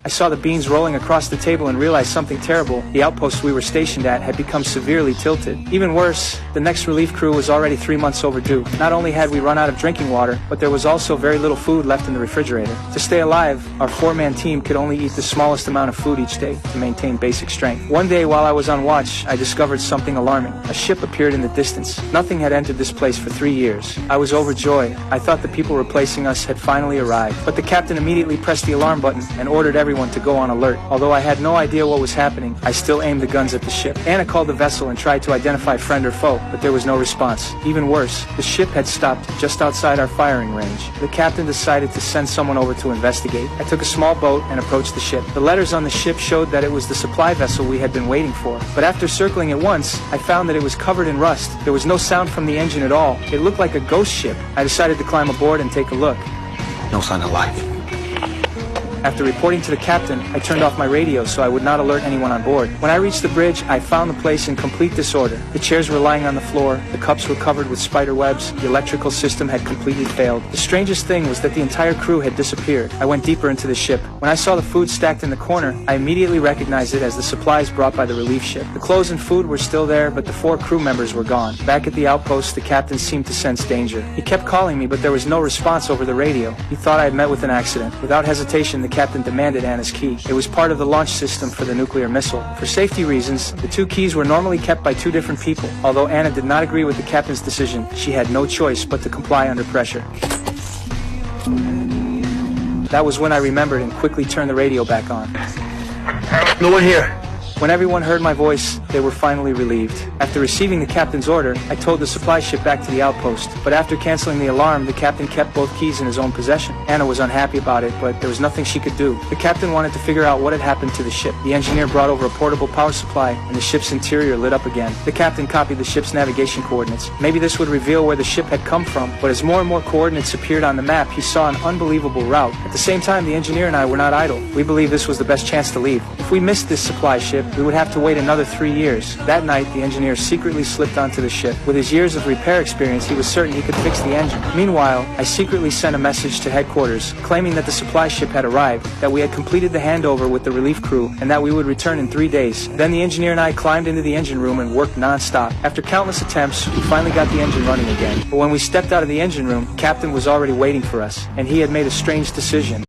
I saw the beans rolling across the table and realized something terrible. The outpost we were stationed at had become severely tilted. Even worse, the next relief crew was already 3 months overdue. Not only had we run out of drinking water, but there was also very little food left in the refrigerator. To stay alive, our 4-man team could only eat the smallest amount of food each day to maintain basic strength. One day while I was on watch, I discovered something alarming. A ship appeared in the distance. Nothing had entered this place for 3 years. I was overjoyed. I thought the people replacing us had finally arrived. But the captain immediately pressed the alarm button and ordered everyone to go on alert. Although I had no idea what was happening, I still aimed the guns at the ship. Anna called the vessel and tried to identify friend or foe, but there was no response. Even worse, the ship had stopped just outside our firing range. The captain decided to send someone over to investigate. I took a small boat and approached the ship. The letters on the ship showed that it was the supply vessel we had been waiting for. But after circling it once, I found that it was covered in rust. There was no sound from the engine at all. It looked like a ghost ship. I decided to climb aboard and take a look. No sign of life. After reporting to the captain, I turned off my radio so I would not alert anyone on board. When I reached the bridge, I found the place in complete disorder. The chairs were lying on the floor, the cups were covered with spider webs, the electrical system had completely failed. The strangest thing was that the entire crew had disappeared. I went deeper into the ship. When I saw the food stacked in the corner, I immediately recognized it as the supplies brought by the relief ship. The clothes and food were still there, but the 4 crew members were gone. Back at the outpost, the captain seemed to sense danger. He kept calling me, but there was no response over the radio. He thought I had met with an accident. Without hesitation, the captain demanded Anna's key. It was part of the launch system for the nuclear missile. For safety reasons, the 2 keys were normally kept by 2 different people. Although Anna did not agree with the captain's decision, she had no choice but to comply under pressure. That was when I remembered and quickly turned the radio back on. No one here. When everyone heard my voice, they were finally relieved. After receiving the captain's order, I towed the supply ship back to the outpost. But after canceling the alarm, the captain kept both keys in his own possession. Anna was unhappy about it, but there was nothing she could do. The captain wanted to figure out what had happened to the ship. The engineer brought over a portable power supply, and the ship's interior lit up again. The captain copied the ship's navigation coordinates. Maybe this would reveal where the ship had come from, but as more and more coordinates appeared on the map, he saw an unbelievable route. At the same time, the engineer and I were not idle. We believed this was the best chance to leave. If we missed this supply ship, we would have to wait another 3 years. That night, the engineer secretly slipped onto the ship. With his years of repair experience, he was certain he could fix the engine. Meanwhile, I secretly sent a message to headquarters, claiming that the supply ship had arrived, that we had completed the handover with the relief crew, and that we would return in 3 days. Then the engineer and I climbed into the engine room and worked non-stop. After countless attempts, we finally got the engine running again. But when we stepped out of the engine room, the captain was already waiting for us, and he had made a strange decision.